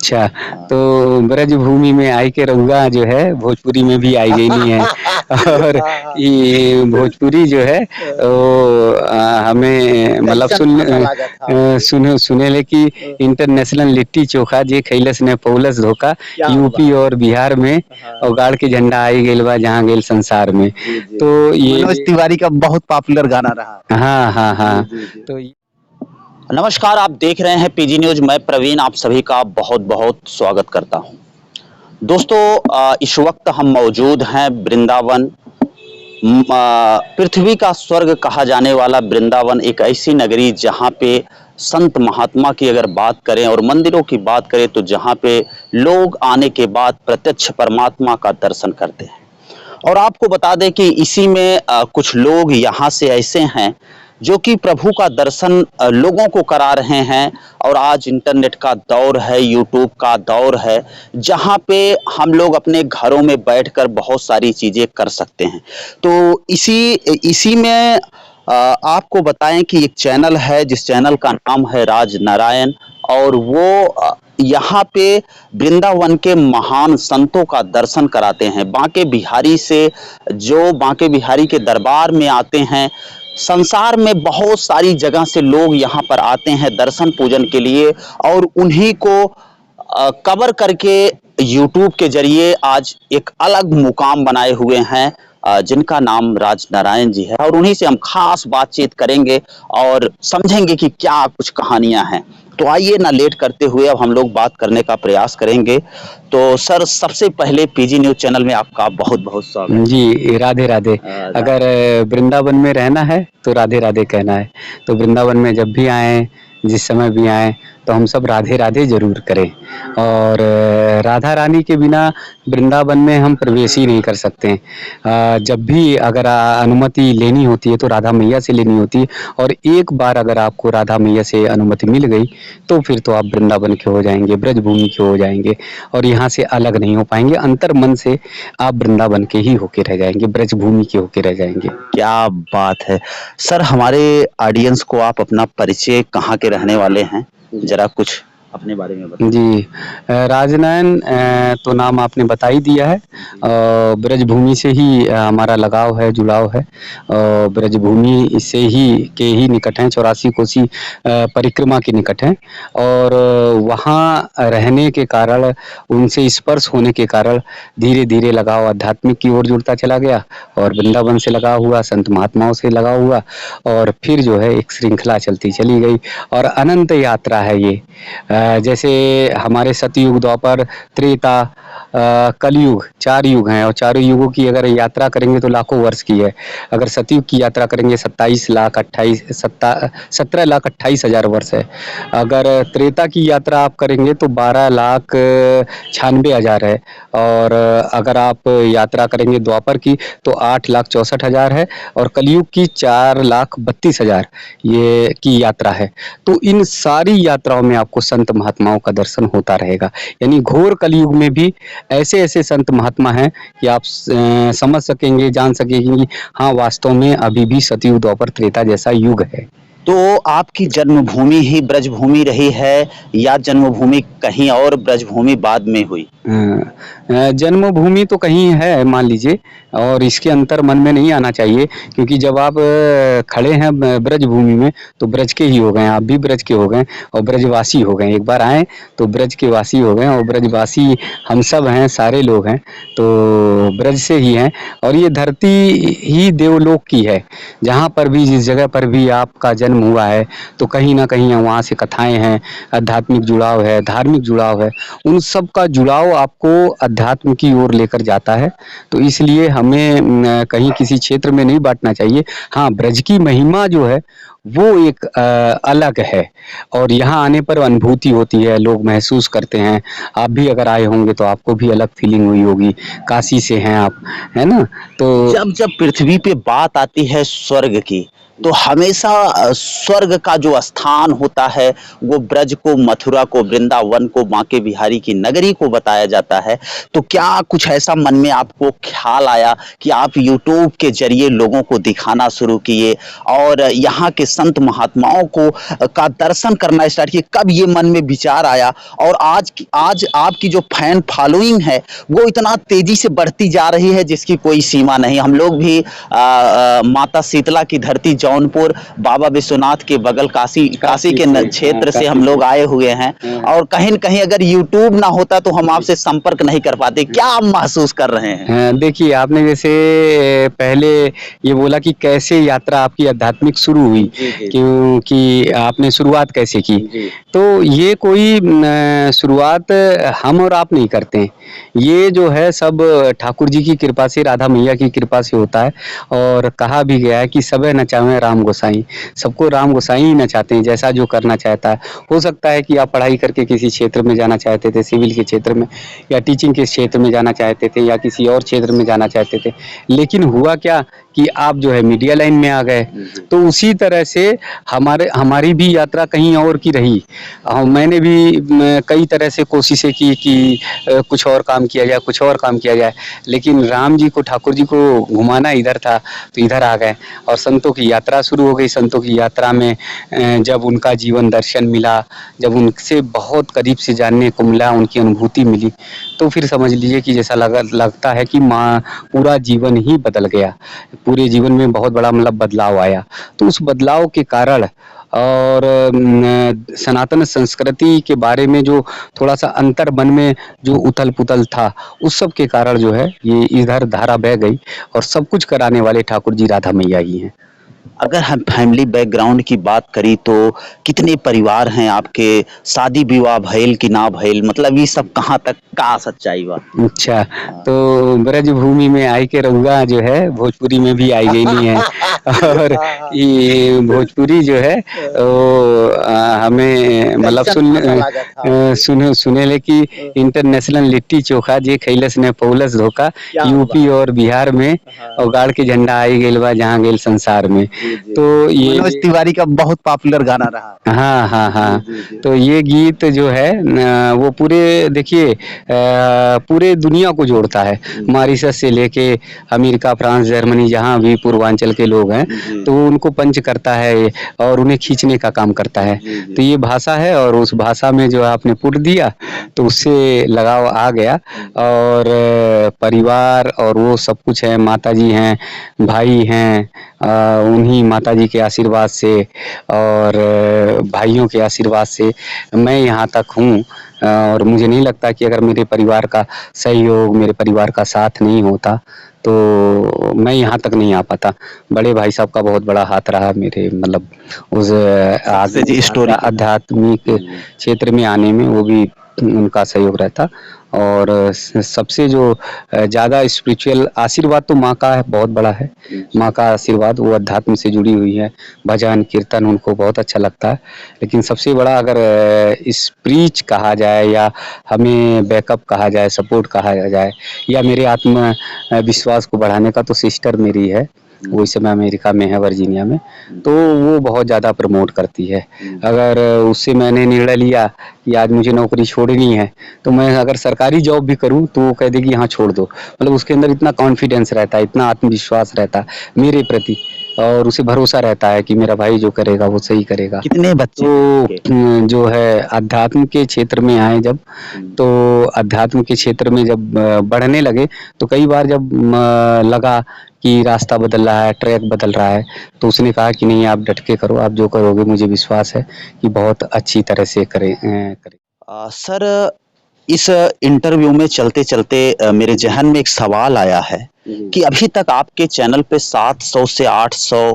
अच्छा, तो ब्रजभूमि में आई के रउआ जो है भोजपुरी में भी आई गईनी है और हाँ, हाँ। ये भोजपुरी जो है वो हमें मतलब कैसन भाषा लागत है आपके? सुनेले कि इंटरनेशनल लिट्टी चोखा जे खइलस ने पौलस धोखा क्या यूपी बात और बिहार में है! हाँ। उगाड़ के झंडा आई गइल बा जहाँ गेल संसार में। जी, जी। तो मनोज ये तिवारी का बहुत पॉपुलर गाना रहा। हाँ, हाँ, जी, हाँ। जी, जी। तो नमस्कार, आप देख रहे हैं पीजी न्यूज़। मैं प्रवीण आप सभी का बहुत-बहुत स्वागत करता हूं। दोस्तों इस वक्त हम मौजूद हैं वृंदावन। पृथ्वी का स्वर्ग कहा जाने वाला वृंदावन एक ऐसी नगरी जहां पे संत महात्मा की अगर बात करें और मंदिरों की बात करें तो जहां पे लोग आने के बाद प्रत्यक्ष परमात्मा का दर्शन करते हैं। और आपको बता दें कि इसी में कुछ लोग यहाँ से ऐसे हैं जो कि प्रभु का दर्शन लोगों को करा रहे हैं। और आज इंटरनेट का दौर है, यूट्यूब का दौर है, जहाँ पे हम लोग अपने घरों में बैठकर बहुत सारी चीज़ें कर सकते हैं। तो इसी इसी में आपको बताएं कि एक चैनल है जिस चैनल का नाम है राज नारायण। और वो यहाँ पे वृंदावन के महान संतों का दर्शन कराते हैं। बांके बिहारी से जो बांके बिहारी के दरबार में आते हैं, संसार में बहुत सारी जगह से लोग यहाँ पर आते हैं दर्शन पूजन के लिए। और उन्हीं को कवर करके यूट्यूब के जरिए आज एक अलग मुकाम बनाए हुए हैं जिनका नाम राज नारायण जी है। और उन्हीं से हम खास बातचीत करेंगे और समझेंगे कि क्या कुछ कहानियां हैं। तो आइए ना लेट करते हुए अब हम लोग बात करने का प्रयास करेंगे। तो सर, सबसे पहले पीजी न्यूज़ चैनल में आपका बहुत-बहुत स्वागत। जी, राधे राधे। अगर वृंदावन में रहना है तो राधे राधे कहना है। तो वृंदावन में जब भी आएँ, जिस समय भी आएँ, तो हम सब राधे राधे ज़रूर करें। और राधा रानी के बिना वृंदावन में हम प्रवेश ही नहीं कर सकते हैं। जब भी अगर अनुमति लेनी होती है तो राधा मैया से लेनी होती है। और एक बार अगर आपको राधा मैया से अनुमति मिल गई तो फिर तो आप वृंदावन के हो जाएँगे, ब्रजभूमि के हो जाएँगे और यहाँ से अलग नहीं हो पाएँगे। अंतर्मन से आप वृंदावन के ही होके रह जाएँगे, ब्रजभूमि के होके रह जाएँगे। क्या बात है! सर, हमारे ऑडियंस को आप अपना परिचय, कहाँ के रहने वाले हैं, ज़रा कुछ अपने बारे में बताइए। जी, राजनयन तो नाम आपने बता ही दिया है। ब्रजभूमि से ही हमारा लगाव है, जुड़ाव है। ब्रजभूमि से ही निकट हैं, 84 कोसी परिक्रमा के निकट हैं। और वहाँ रहने के कारण, उनसे स्पर्श होने के कारण धीरे-धीरे लगाव आध्यात्मिक की ओर जुड़ता चला गया और वृंदावन से लगाव हुआ, संत महात्माओं से लगाव हुआ और फिर जो है एक श्रृंखला चलती चली गई और अनंत यात्रा है ये। जैसे हमारे सतयुग, द्वापर, त्रेता, कलयुग, 4 युग हैं और चारों युगों की अगर यात्रा करेंगे तो लाखों वर्ष की है। अगर सतयुग की यात्रा करेंगे 17,28,000 वर्ष है। अगर त्रेता की यात्रा आप करेंगे तो 12,96,000 है। और अगर आप यात्रा करेंगे द्वापर की तो 8,64,000 है और कलयुग की 4,32,000 ये की यात्रा है। तो इन सारी यात्राओं में आपको संत महात्माओं का दर्शन होता रहेगा। यानी घोर कलयुग में भी ऐसे-ऐसे संत महात्मा हैं कि आप समझ सकेंगे, जान सकेंगे कि हाँ, वास्तव में अभी भी सतयुग, द्वापर, त्रेता जैसा युग है। तो आपकी जन्मभूमि ही ब्रजभूमि रही है या जन्मभूमि कहीं और, ब्रजभूमि बाद में हुई? जन्मभूमि तो कहीं है मान लीजिए और इसके अंतर मन में नहीं आना चाहिए क्योंकि जब आप खड़े हैं ब्रजभूमि में तो ब्रज के ही हो गए, आप भी ब्रज के हो गए और ब्रजवासी हो गए। एक बार आए तो ब्रज के वासी हो गए और ब्रजवासी हम सब हैं, सारे लोग हैं तो ब्रज से ही हैं। और ये धरती ही देवलोक की है। जहाँ पर भी, जिस जगह पर भी आपका जन्म हुआ है तो कहीं ना कहीं वहाँ से कथाएं हैं, आध्यात्मिक जुड़ाव है, धार्मिक जुड़ाव है। उन सब का जुड़ाव आपको अध्यात्म की ओर लेकर जाता है। तो इसलिए हमें कहीं किसी क्षेत्र में नहीं बांटना चाहिए। हाँ, ब्रज की महिमा जो है वो एक अलग है और यहाँ आने पर अनुभूति होती है, लोग महसूस करते हैं। आप भी अगर आए होंगे तो आपको भी अलग फीलिंग हुई होगी। काशी से हैं आप, है ना? तो जब जब पृथ्वी पे बात आती है स्वर्ग की, तो हमेशा स्वर्ग का जो स्थान होता है वो ब्रज को, मथुरा को, वृंदावन को, बांके बिहारी की नगरी को बताया जाता है। तो क्या कुछ ऐसा मन में आपको ख्याल आया कि आप यूट्यूब के जरिए लोगों को दिखाना शुरू किए और यहाँ के संत महात्माओं को का दर्शन करना स्टार्ट किए? कब ये मन में विचार आया? और आज आपकी जो फैन फॉलोइंग है वो इतना तेजी से बढ़ती जा रही है जिसकी कोई सीमा नहीं। हम लोग भी माता शीतला की धरती जौनपुर, बाबा विश्वनाथ के बगल काशी के क्षेत्र से हम लोग आए हुए हैं और कहीं न कहीं अगर यूट्यूब ना होता तो हम आपसे संपर्क नहीं कर पाते। क्या आप महसूस कर रहे हैं? देखिए, आपने जैसे पहले ये बोला कि कैसे यात्रा आपकी आध्यात्मिक शुरू हुई, क्योंकि आपने शुरुआत कैसे की, तो ये कोई शुरुआत हम और आप नहीं करते हैं। ये जो है सब ठाकुर जी की कृपा से, राधा मैया की कृपा से होता है। और कहा भी गया है कि सबे नचावे राम गोसाई, सबको राम गोसाई ही नचाते हैं, जैसा जो करना चाहता है। हो सकता है कि आप पढ़ाई करके किसी क्षेत्र में जाना चाहते थे, सिविल के क्षेत्र में या टीचिंग के क्षेत्र में जाना चाहते थे या किसी और क्षेत्र में जाना चाहते थे, लेकिन हुआ क्या कि आप जो है मीडिया लाइन में आ गए। तो उसी तरह से हमारी भी यात्रा कहीं और की रही। मैंने भी कई तरह से कोशिशें की कि कुछ और काम किया जाए, कुछ और काम किया जाए, लेकिन राम जी को, ठाकुर जी को घुमाना इधर था तो इधर आ गए और संतों की यात्रा शुरू हो गई। संतों की यात्रा में जब उनका जीवन दर्शन मिला, जब उनसे बहुत करीब से जानने को मिला, उनकी अनुभूति मिली, तो फिर समझ लीजिए कि जैसा लगता है कि पूरा जीवन ही बदल गया। पूरे जीवन में बहुत बड़ा मतलब बदलाव आया। तो उस बदलाव के कारण और सनातन संस्कृति के बारे में जो थोड़ा सा अंतर मन में जो उथल पुथल था, उस सब के कारण जो है ये इधर धारा बह गई और सब कुछ कराने वाले ठाकुर जी, राधा मैया ही हैं। अगर हम फैमिली बैकग्राउंड की बात करी तो कितने परिवार हैं आपके? शादी विवाह भइल कि ना भइल? मतलब ये सब कहाँ तक का सच्चाई बा? अच्छा, तो ब्रज भूमि में आई के रउआ जो है भोजपुरी में भी आई गई नहीं है और ये भोजपुरी जो है वो हमें मतलब सुने ले कि इंटरनेशनल लिट्टी चोखा जे खैलस ने पौलस धोखा, यूपी और बिहार में और गाड़ के झंडा आई गेल बा जहाँ गेल संसार में। तो ये मनोज तिवारी का बहुत पॉपुलर गाना रहा। हाँ हाँ हाँ, तो ये गीत जो है वो पूरे देखिए पूरे दुनिया को जोड़ता है। मॉरिशस से लेके अमेरिका, फ्रांस, जर्मनी, जहाँ भी पूर्वांचल के लोग हैं तो वो उनको पंच करता है और उन्हें खींचने का काम करता है। तो ये भाषा है और उस भाषा में जो आपने पुट दिया तो उससे लगाव आ गया। और परिवार और वो सब कुछ है, माता जी हैं, भाई हैं, उन्हीं माता जी के आशीर्वाद से और भाइयों के आशीर्वाद से मैं यहाँ तक हूँ। और मुझे नहीं लगता कि अगर मेरे परिवार का सहयोग, मेरे परिवार का साथ नहीं होता तो मैं यहाँ तक नहीं आ पाता। बड़े भाई साहब का बहुत बड़ा हाथ रहा मेरे मतलब उस आगे स्टोरी आध्यात्मिक क्षेत्र में आने में, वो भी उनका सहयोग रहता। और सबसे जो ज़्यादा स्पिरिचुअल आशीर्वाद तो माँ का है, बहुत बड़ा है। माँ का आशीर्वाद, वो अध्यात्म से जुड़ी हुई है, भजन कीर्तन उनको बहुत अच्छा लगता है। लेकिन सबसे बड़ा अगर स्पिरिच कहा जाए या हमें बैकअप कहा जाए, सपोर्ट कहा जाए या मेरे आत्म विश्वास को बढ़ाने का, तो सिस्टर मेरी है, वो इस समय अमेरिका में है, वर्जीनिया में, तो वो बहुत ज़्यादा प्रमोट करती है। अगर उससे मैंने निर्णय लिया कि आज मुझे नौकरी छोड़नी है तो मैं अगर सरकारी जॉब भी करूं तो वो कह देगी हाँ छोड़ दो। मतलब उसके अंदर इतना कॉन्फिडेंस रहता है, इतना आत्मविश्वास रहता है मेरे प्रति, और उसे भरोसा रहता है कि मेरा भाई जो करेगा वो सही करेगा। कितने बच्चे तो जो है अध्यात्म के क्षेत्र में आए जब, तो अध्यात्म के क्षेत्र में जब बढ़ने लगे तो कई बार जब लगा कि रास्ता बदल रहा है, ट्रैक बदल रहा है, तो उसने कहा कि नहीं आप डट के करो, आप जो करोगे मुझे विश्वास है कि बहुत अच्छी तरह से करें। सर, इस इंटरव्यू में चलते चलते मेरे जहन में एक सवाल आया है कि अभी तक आपके चैनल पे 700 से 800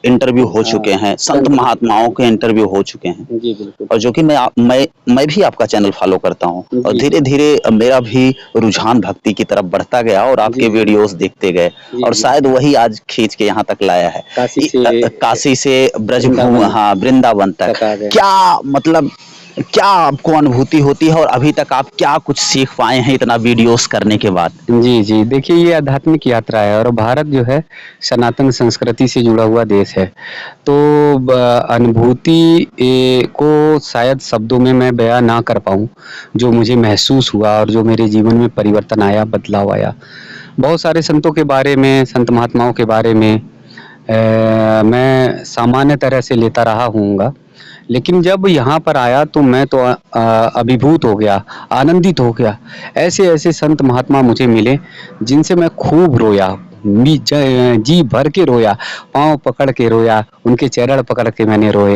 इंटरव्यू हो चुके हैं, संत महात्माओं के इंटरव्यू हो चुके हैं। जी बिल्कुल। और जो कि मैं भी आपका चैनल फॉलो करता हूं और धीरे धीरे मेरा भी रुझान भक्ति की तरफ बढ़ता गया और आपके वीडियोस देखते गए और शायद वही आज खींच के यहाँ तक लाया है, काशी से ब्रजभूमि, हाँ, वृंदावन तक। क्या मतलब क्या आपको अनुभूति होती है और अभी तक आप क्या कुछ सीख पाए हैं इतना वीडियोस करने के बाद? जी, जी। देखिए ये आध्यात्मिक यात्रा है और भारत जो है सनातन संस्कृति से जुड़ा हुआ देश है। तो ब अनुभूति को शायद शब्दों में मैं बयाँ ना कर पाऊँ, जो मुझे महसूस हुआ और जो मेरे जीवन में परिवर्तन आया, बदलाव आया। बहुत सारे संतों के बारे में, संत महात्माओं के बारे में मैं सामान्य तरह से लेता रहा हूँगा। लेकिन जब यहाँ पर आया तो मैं तो अभिभूत हो गया, आनंदित हो गया। ऐसे-ऐसे संत महात्मा मुझे मिले, जिनसे मैं खूब रोया, जी भर के रोया, पाँव पकड़ के रोया, उनके चरण पकड़ के मैंने रोए,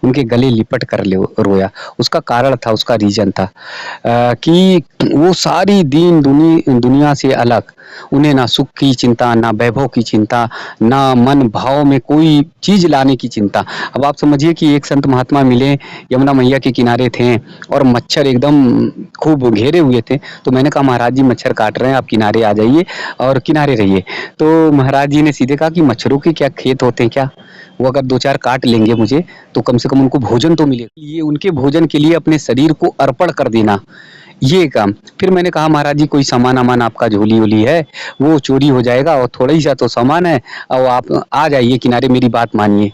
उनके गले लिपट कर रोया। उसका कारण था, उसका रीज़न था कि वो सारी दुनिया से अलग, उन्हें ना सुख की चिंता, ना वैभव की चिंता, ना मन भाव में कोई चीज़ लाने की चिंता। अब आप समझिए कि एक संत महात्मा मिले, यमुना मैया के किनारे थे और मच्छर एकदम खूब घेरे हुए थे। तो मैंने कहा महाराज जी मच्छर काट रहे हैं, आप किनारे आ जाइए और किनारे रहिए। तो महाराज जी ने सीधे कहा कि मच्छरों के क्या खेत होते हैं क्या? वो अगर 2-4 काट लेंगे मुझे, तो कम से कम उनको भोजन तो मिले। ये उनके भोजन के लिए अपने शरीर को अर्पण कर देना, ये काम। फिर मैंने कहा महाराज जी कोई सामान-वामान आपका झोली-वोली है, वो चोरी हो जाएगा और थोड़ा ही सा तो सामान है और आप आ जाइए किनारे, मेरी बात मानिए।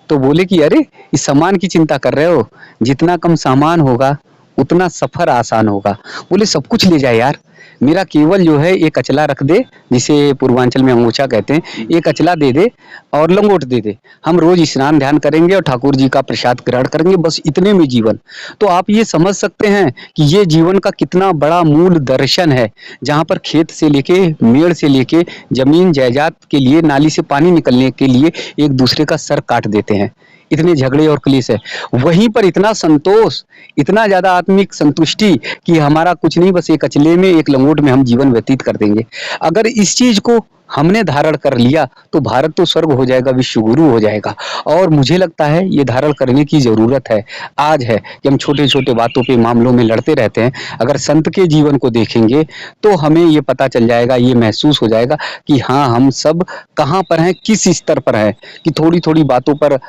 तो बोले कि अरे! इस सामान की चिंता कर रहे हो, जितना कम सामान होगा, उतना सफ़र आसान होगा। बोले सब कुछ ले जा यार, मेरा केवल जो है एक अचला रख दे, जिसे पूर्वांचल में अंगोछा कहते हैं, एक अचला दे दे और लंगोट दे दे। हम रोज़ स्नान ध्यान करेंगे और ठाकुर जी का प्रसाद ग्रहण करेंगे, बस इतने में जीवन। तो आप ये समझ सकते हैं कि ये जीवन का कितना बड़ा मूल दर्शन है, जहाँ पर खेत से लेके, मेड़ से लेके, ज़मीन जायदाद के लिए, नाली से पानी निकलने के लिए एक दूसरे का सर काट देते हैं। इतने झगड़े और क्लेश है। वहीं पर इतना संतोष, इतना ज़्यादा आत्मिक संतुष्टि कि हमारा कुछ नहीं, बस एक कचले में, एक लंगोट में हम जीवन व्यतीत कर देंगे। अगर इस चीज़ को हमने धारण कर लिया, तो भारत तो स्वर्ग हो जाएगा, विश्व गुरु हो जाएगा। और मुझे लगता है ये धारण करने की ज़रूरत है, आज है कि हम छोटे-छोटे बातों पे, मामलों में लड़ते रहते हैं। अगर संत के जीवन को देखेंगे, तो हमें ये पता चल जाएगा, ये महसूस हो जाएगा कि हाँ, हम सब कहाँ पर हैं, किस स्तर पर हैं, कि थोड़ी-थोड़ी बातों पर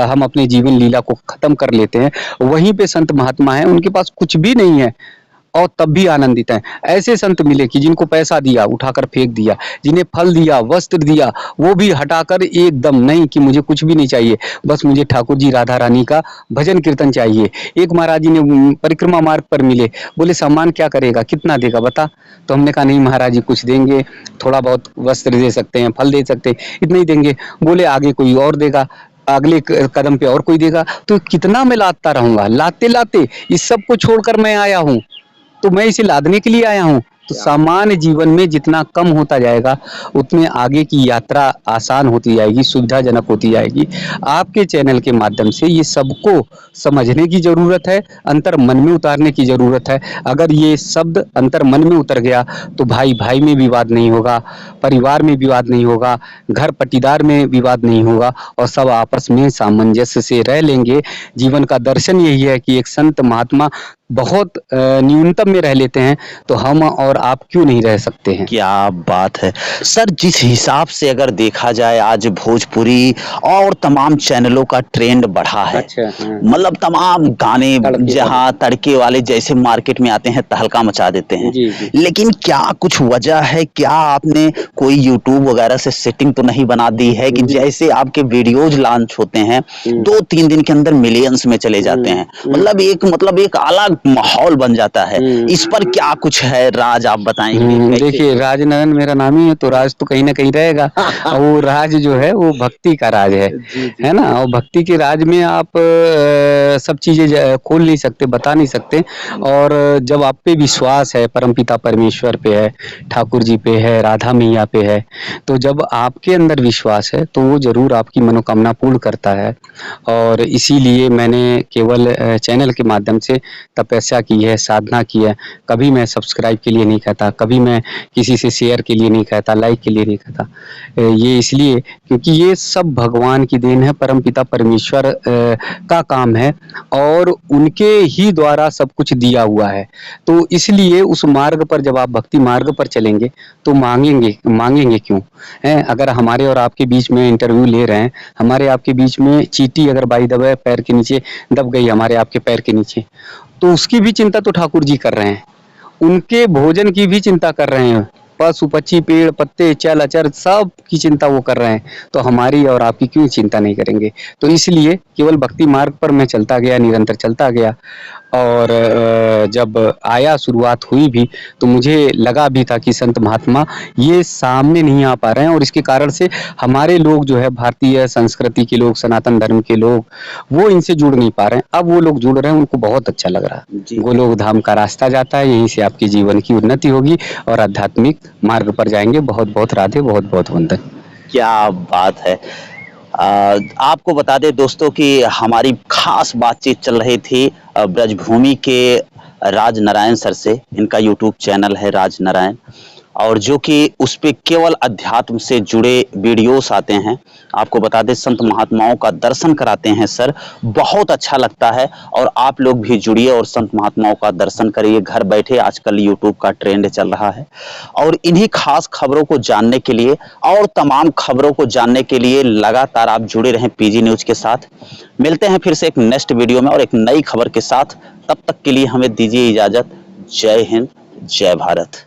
हम अपने जीवन लीला को खत्म कर लेते हैं। वहीं पे संत महात्मा हैं, उनके पास कुछ भी नहीं है और तब भी आनंदित हैं। ऐसे संत मिले कि जिनको पैसा दिया, उठाकर फेंक दिया, जिन्हें फल दिया, वस्त्र दिया, वो भी हटाकर एकदम नहीं कि मुझे कुछ भी नहीं चाहिए, बस मुझे ठाकुर जी, राधा रानी का भजन कीर्तन चाहिए। एक महाराज जी ने परिक्रमा मार्ग पर मिले, बोले सामान क्या करेगा, कितना देगा बता? तो हमने कहा नहीं महाराज जी कुछ देंगे, थोड़ा बहुत वस्त्र दे सकते हैं, फल दे सकते हैं, इतना ही देंगे। बोले आगे कोई और देगा, अगले कदम पे और कोई देगा। तो कितना मैं लादता रहूंगा, लाते लाते इस सब को छोड़कर मैं आया हूँ, तो मैं इसे लादने के लिए आया हूँ। तो सामान्य जीवन में जितना कम होता जाएगा, उतने आगे की यात्रा आसान होती जाएगी, सुविधाजनक होती जाएगी। आपके चैनल के माध्यम से ये सबको समझने की ज़रूरत है, अंतर मन में उतारने की ज़रूरत है। अगर ये शब्द अंतर मन में उतर गया, तो भाई-भाई में विवाद नहीं होगा, परिवार में विवाद नहीं होगा, घर पटीदार में विवाद नहीं होगा और सब आपस में सामंजस्य से रह लेंगे। जीवन का दर्शन यही है कि एक संत महात्मा बहुत न्यूनतम में रह लेते हैं, तो हम और आप क्यों नहीं रह सकते हैं? क्या बात है सर। जिस हिसाब से अगर देखा जाए आज भोजपुरी और तमाम चैनलों का ट्रेंड बढ़ा है, अच्छा, हाँ। मतलब तमाम गाने तड़के जहां तड़के वाले जैसे मार्केट में आते हैं तहलका मचा देते हैं। जी, जी। लेकिन क्या कुछ वजह है, क्या आपने कोई यूट्यूब वगैरह से सेटिंग तो नहीं बना दी है कि जैसे आपके वीडियोज लॉन्च होते हैं 2-3 दिन के अंदर मिलियंस में चले जाते हैं, मतलब एक अलग माहौल बन जाता है। इस पर क्या कुछ है राज, आप बताएंगे? कैसे? देखिए राजनंदन मेरा नाम ही है, तो राज तो कहीं ना कहीं रहेगा। और वो राज जो है वो भक्ति का राज है ना। और भक्ति के राज में आप सब चीजें खोल नहीं सकते, बता नहीं सकते। और जब आप पे विश्वास है, परमपिता परमेश्वर पे है, ठाकुर जी पे है, राधा मैया पे है, तो जब आपके अंदर विश्वास है तो वो जरूर आपकी मनोकामना पूर्ण करता है। और इसीलिए मैंने केवल चैनल के माध्यम से तब तपस्या की है, साधना की है, कभी मैं सब्सक्राइब के लिए नहीं कहता, कभी मैं किसी से शेयर के लिए नहीं कहता, लाइक के लिए नहीं कहता। ये इसलिए क्योंकि ये सब भगवान की देन है, परमपिता परमेश्वर का काम है और उनके ही द्वारा सब कुछ दिया हुआ है। तो इसलिए उस मार्ग पर जब आप भक्ति मार्ग पर चलेंगे तो मांगेंगे क्यों? हैं, अगर हमारे और आपके बीच में इंटरव्यू ले रहे हैं, हमारे आपके बीच में चींटी अगर बाई दबे पैर के नीचे दब गई हमारे आपके पैर के नीचे, तो उसकी भी चिंता तो ठाकुर जी कर रहे हैं, उनके भोजन की भी चिंता कर रहे हैं, पशु पक्षी पेड़ पत्ते चल अचर सब की चिंता वो कर रहे हैं, तो हमारी और आपकी क्यों चिंता नहीं करेंगे? तो इसलिए केवल भक्ति मार्ग पर मैं चलता गया, निरंतर चलता गया और जब आया शुरुआत हुई भी तो मुझे लगा भी था कि संत महात्मा ये सामने नहीं आ पा रहे हैं और इसके कारण से हमारे लोग जो है भारतीय संस्कृति के लोग, सनातन धर्म के लोग, वो इनसे जुड़ नहीं पा रहे हैं। अब वो लोग जुड़ रहे हैं, उनको बहुत अच्छा लग रहा है। जी। गोलोक धाम का रास्ता जाता है, यहीं से आपके जीवन की उन्नति होगी और आध्यात्मिक मार्ग पर जाएंगे। बहुत बहुत राधे, बहुत बहुत वंदन। क्या बात है। आपको बता दें दोस्तों कि हमारी खास बातचीत चल रही थी ब्रजभूमि के राज नारायण सर से। इनका यूट्यूब चैनल है राज नारायण, और जो कि उस पे केवल अध्यात्म से जुड़े वीडियोस आते हैं। आपको बता दें संत महात्माओं का दर्शन कराते हैं सर, बहुत अच्छा लगता है। और आप लोग भी जुड़िए और संत महात्माओं का दर्शन करिए घर बैठे। आजकल यूट्यूब का ट्रेंड चल रहा है और इन्हीं खास खबरों को जानने के लिए और तमाम खबरों को जानने के लिए लगातार आप जुड़े रहें पीजी न्यूज के साथ। मिलते हैं फिर से एक नेक्स्ट वीडियो में और एक नई खबर के साथ। तब तक के लिए हमें दीजिए इजाजत। जय हिंद, जय भारत।